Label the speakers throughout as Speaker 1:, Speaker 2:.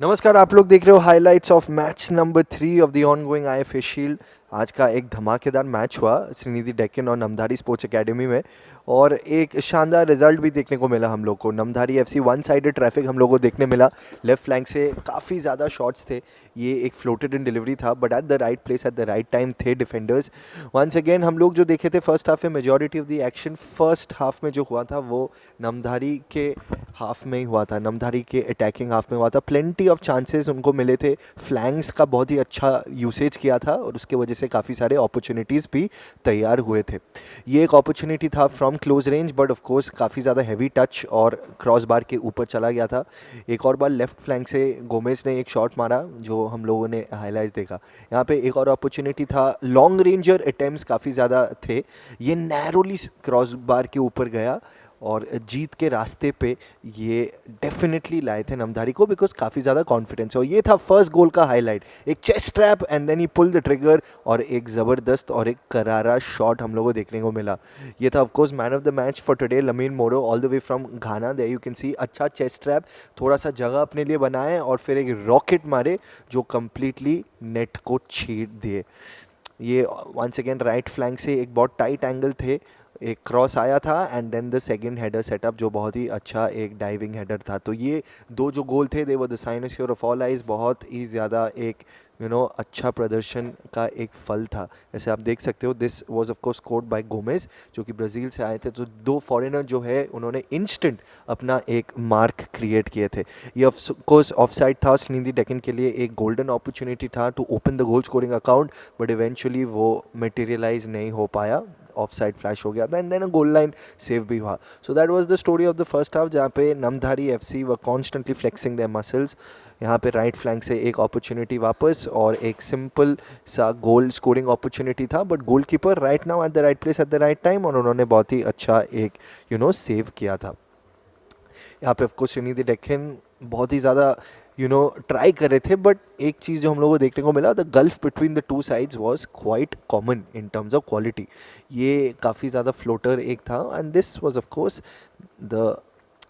Speaker 1: नमस्कार, आप लोग देख रहे हो highlights of match number 3 of the ongoing IFA shield. आज का एक धमाकेदार मैच हुआ श्रीनिधि डेक्कन और नमधारी स्पोर्ट्स एकेडमी में, और एक शानदार रिजल्ट भी देखने को मिला हम लोग को। नमधारी एफसी वन साइडेड ट्रैफिक हम लोग को देखने मिला। लेफ्ट फ्लैंक से काफ़ी ज़्यादा शॉट्स थे। ये एक फ्लोटेड इन डिलीवरी था, but at the right place at the right time थे डिफेंडर्स। वंस अगेन हम लोग जो देखे थे फर्स्ट हाफ में, majority of the action first half में जो हुआ था वो नमधारी के हाफ में ही हुआ था, नमधारी के अटैकिंग हाफ में हुआ था। प्लेंटी ऑफ चांसेस उनको मिले थे, फ्लैंक्स का बहुत ही अच्छा यूसेज किया था और उसके वजह से काफ़ी सारे अपॉर्चुनिटीज़ भी तैयार हुए थे। ये एक अपॉर्चुनिटी था from close range, but of course काफ़ी ज़्यादा हैवी टच और क्रॉस बार के ऊपर चला गया था। एक और बार लेफ्ट फ्लैंक से गोमेज ने एक शॉट मारा जो हम लोगों ने हाईलाइट्स देखा। यहाँ पे एक और अपॉर्चुनिटी था, लॉन्ग रेंजर अटेम्प्ट्स काफ़ी ज़्यादा थे, ये नैरोली क्रॉस बार के ऊपर गया और जीत के रास्ते पे ये डेफिनेटली लाए थे नमधारी को, बिकॉज काफ़ी ज़्यादा कॉन्फिडेंस है। और ये था फर्स्ट गोल का हाईलाइट, एक chest trap and then he pull the trigger, और एक ज़बरदस्त और एक करारा शॉट हम लोगों को देखने को मिला। ये था of course man of the match for today, Lamine Moro all the way from Ghana. There you can see अच्छा चेस्ट ट्रैप, थोड़ा सा जगह अपने लिए बनाए और फिर एक रॉकेट मारे जो कंप्लीटली नेट को छीट दिए। ये वंस अगेन राइट फ्लैंक से एक बहुत टाइट एंगल थे, एक क्रॉस आया था and then the second header setup जो बहुत ही अच्छा एक डाइविंग हेडर था। तो ये दो जो गोल थे they were the cynosure of all eyes, बहुत ही ज़्यादा एक अच्छा प्रदर्शन का एक फल था। जैसे आप देख सकते हो, this was of course scored by Gomez जो कि ब्राज़ील से आए थे। तो दो फॉरेनर जो है उन्होंने इंस्टेंट अपना एक मार्क क्रिएट किए थे। ये ऑफ कोर्स ऑफ साइड था श्रीनिधि डेक्कन के लिए, एक गोल्डन अपॉर्चुनिटी था to open the goal scoring account, but eventually वो मटेरियलाइज नहीं हो पाया, ऑफ साइड फ्लैश हो गया था and then a goal line save भी हुआ। So that was the story of the first half, जहाँ पे नमधारी एफसी व कॉन्स्टेंटली फ्लेक्सिंग देयर मसल्स। यहाँ पे राइट फ्लैंक से एक अपॉर्चुनिटी वापस और एक सिंपल सा गोल स्कोरिंग अपॉर्चुनिटी था, but goalkeeper right now at the right place at the right time, और उन्होंने बहुत ही अच्छा एक सेव किया था। यहाँ पे ऑफकोर्स श्रीनिधि डेक्कन बहुत ही ज़्यादा ट्राई कर रहे थे, बट एक चीज़ जो हम लोगों को देखने को मिला, the gulf between the two sides was quite common in terms of quality. ये काफ़ी ज़्यादा फ्लोटर एक था and this was of course the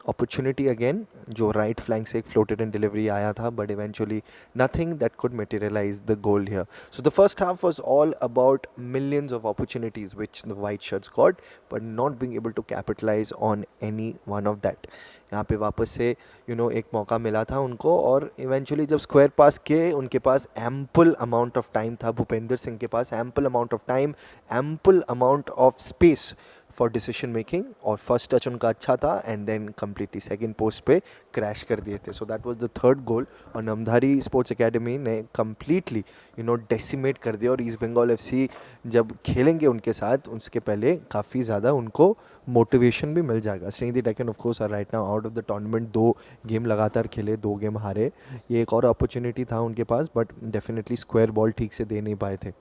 Speaker 1: opportunity again, जो राइट फ्लैंक से एक फ्लोटेड इन डिलीवरी आया था, but eventually nothing that could materialise the goal here. So the first half was all about millions of opportunities which the white shirts got, but not being able to capitalise on any one of that. यहाँ पे वापस से एक मौका मिला था उनको, और इवेंचुअली जब स्क्वायर पास किए, उनके पास एम्पल अमाउंट ऑफ टाइम था, भूपेंद्र सिंह के पास ample amount of time, ample amount of space for decision making, और फर्स्ट टच उनका अच्छा था and then completely second post पे क्रैश कर दिए थे। So that was the third goal, और नमधारी स्पोर्ट्स एकेडमी ने कम्प्लीटली डेसिमेट कर दिया। और ईस्ट बंगाल एफसी जब खेलेंगे उनके साथ, उसके पहले काफ़ी ज़्यादा उनको मोटिवेशन भी मिल जाएगा। Sreenidi Deccan of course are right now out of the tournament, 2 game लगातार खेले, 2 गेम हारे। ये एक और अपॉर्चुनिटी था उनके पास, बट डेफिनेटली स्क्वायर बॉल ठीक से दे नहीं पाए थे।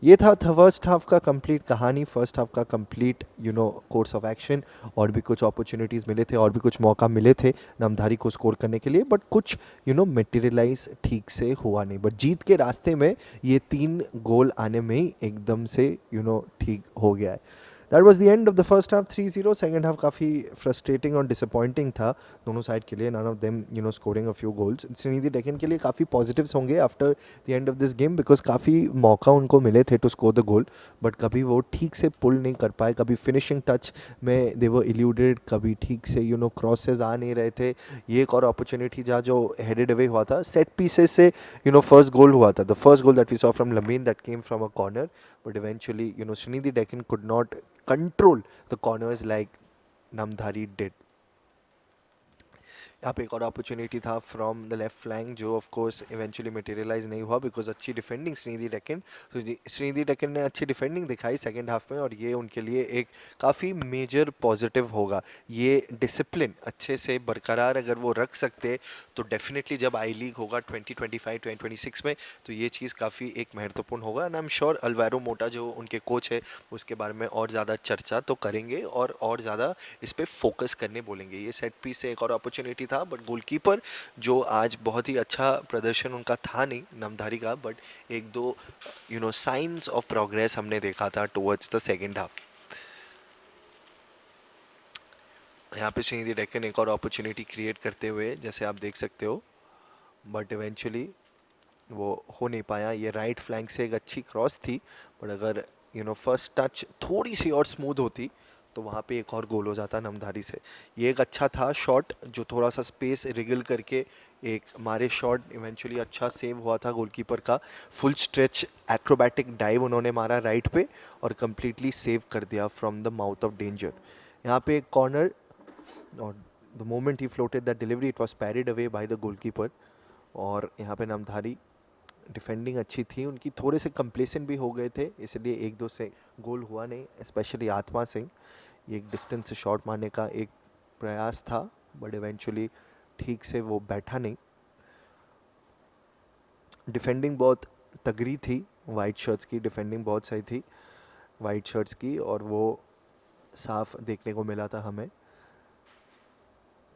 Speaker 1: ये था फर्स्ट हाफ का कंप्लीट कहानी, फर्स्ट हाफ का कंप्लीट कोर्स ऑफ एक्शन। और भी कुछ अपॉर्चुनिटीज़ मिले थे और भी कुछ मौका मिले थे नमधारी को स्कोर करने के लिए, बट कुछ मटेरियलाइज ठीक से हुआ नहीं। बट जीत के रास्ते में ये 3 गोल आने में ही एकदम से ठीक हो गया है। That was the end of the first half 3-0। Second half काफ़ी फ्रस्ट्रेटिंग और डिसअपॉइंटिंग था दोनों साइड के लिए, none of them scoring a few goals. Sreenidi Deccan के लिए काफ़ी पॉजिटिव्स होंगे after the end of this game, because काफ़ी मौका उनको मिले थे to score the goal, but कभी वो ठीक से पुल नहीं कर पाए, कभी फिनिशिंग टच में दे वर इल्यूडेड, कभी ठीक से क्रॉसेस आ नहीं रहे थे। ये एक और अपॉर्चुनिटी जहाँ जो हेडेड अवे हुआ था सेट पीसेस से, फर्स्ट गोल हुआ था, the first goal that we saw from Lamine that came from a corner, but eventually Srinidhi Deccan could not control the corners like Namdhari did. यहाँ पे एक और opportunity था फ्रॉम द लेफ्ट फ्लैंक, जो of course eventually materialise नहीं हुआ because अच्छी defending Srinidhi Deccan. तो श्रीनिधि डेक्कन ने अच्छी डिफेंडिंग दिखाई सेकंड हाफ में, और ये उनके लिए एक काफ़ी मेजर पॉजिटिव होगा। ये डिसिप्लिन अच्छे से बरकरार अगर वो रख सकते, तो डेफिनेटली जब आई लीग होगा 2025-2026 में, तो ये चीज़ काफ़ी एक महत्वपूर्ण होगा। And I am sure Alvaro मोटा जो उनके कोच है उसके बारे में और ज़्यादा चर्चा तो करेंगे और ज़्यादा इस पर फोकस करने बोलेंगे। ये सेट पीस से एक और अपॉर्चुनिटी था, बट गोलकीपर जो आज बहुत ही अच्छा प्रदर्शन उनका था नहीं नमधारी का, बट एक दो साइंस ऑफ प्रोग्रेस हमने देखा था टुवर्ड्स द सेकेंड हाफ। यहाँ पे श्रीनिधि डेक्कन एक और अपॉर्चुनिटी क्रिएट करते हुए, जैसे आप देख सकते हो, बट इवेंचुअली वो हो नहीं पाया। ये राइट फ्लैंक से एक अच्छी क्रॉस थी, बट अगर फर्स्ट टच थोड़ी सी और स्मूथ होती तो वहाँ पे एक और गोल हो जाता नमधारी से। ये एक अच्छा था शॉट, जो थोड़ा सा स्पेस रिगल करके एक मारे शॉट, इवेंचुअली अच्छा सेव हुआ था गोलकीपर का। फुल स्ट्रेच एक्रोबैटिक डाइव उन्होंने मारा राइट पे और कंप्लीटली सेव कर दिया from the mouth of danger. यहाँ पे एक कॉर्नर, और the moment he floated the delivery it was पैरिड away by the goalkeeper. और यहाँ पे नामधारी डिफेंडिंग अच्छी थी उनकी, थोड़े से कंप्लेसेंट भी हो गए थे, इसलिए एक दो से गोल हुआ नहीं। स्पेशली आत्मा सिंह, ये एक डिस्टेंस से शॉट मारने का एक प्रयास था, बट इवेंचुअली ठीक से वो बैठा नहीं। डिफेंडिंग बहुत तगड़ी थी वाइट शर्ट्स की, डिफेंडिंग बहुत सही थी वाइट शर्ट्स की, और वो साफ देखने को मिला था हमें।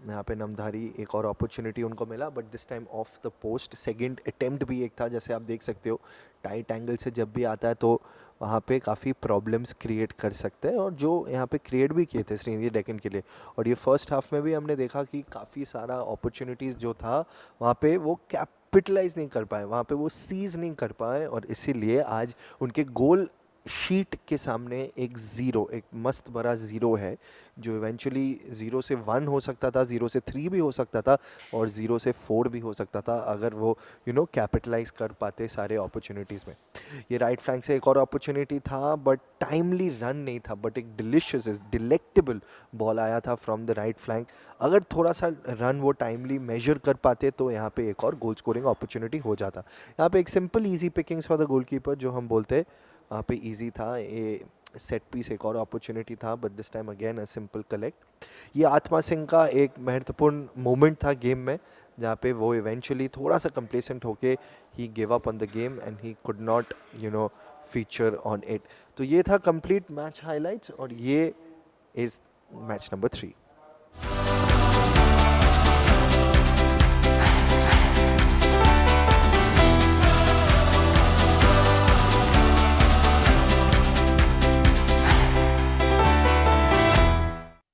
Speaker 1: यहाँ पे नमधारी एक और अपॉर्चुनिटी उनको मिला, but this time of the post. Second attempt भी एक था, जैसे आप देख सकते हो टाइट एंगल से जब भी आता है तो वहाँ पे काफ़ी प्रॉब्लम्स क्रिएट कर सकते हैं, और जो यहाँ पे क्रिएट भी किए थे श्रीनिधि डेक्कन के लिए। और ये फर्स्ट हाफ में भी हमने देखा कि काफ़ी सारा अपॉर्चुनिटीज़ जो था वहाँ पे वो कैपिटलाइज नहीं कर पाए, वहाँ पे वो सीज नहीं कर पाए, और इसीलिए आज उनके गोल शीट के सामने एक ज़ीरो, एक मस्त बड़ा ज़ीरो है, जो इवेंचुअली 0 से 1 हो सकता था, 0 से 3 भी हो सकता था, और 0 से 4 भी हो सकता था, अगर वो कैपिटलाइज कर पाते सारे अपॉर्चुनिटीज़ में। ये राइट फ्लैंक से एक और अपॉर्चुनिटी था, बट टाइमली रन नहीं था, बट एक डिलिशियस डिलेक्टेबल बॉल आया था फ्रॉम द राइट फ्लैंक। अगर थोड़ा सा रन वो टाइमली मेजर कर पाते तो यहाँ पे एक और गोल स्कोरिंग अपॉर्चुनिटी हो जाता। यहाँ पे एक simple easy Pickings for the goalkeeper, जो हम बोलते हैं वहाँ पे इजी था। ये सेट पीस एक और अपॉर्चुनिटी था, but this time again a simple collect. ये आत्मा सिंह का एक महत्वपूर्ण मोमेंट था गेम में, जहाँ पे वो इवेंचुअली थोड़ा सा कंप्लेसेंट होके ही give up on the game and he could not feature on it. तो ये था कंप्लीट मैच हाइलाइट्स, और ये इज़ मैच नंबर 3।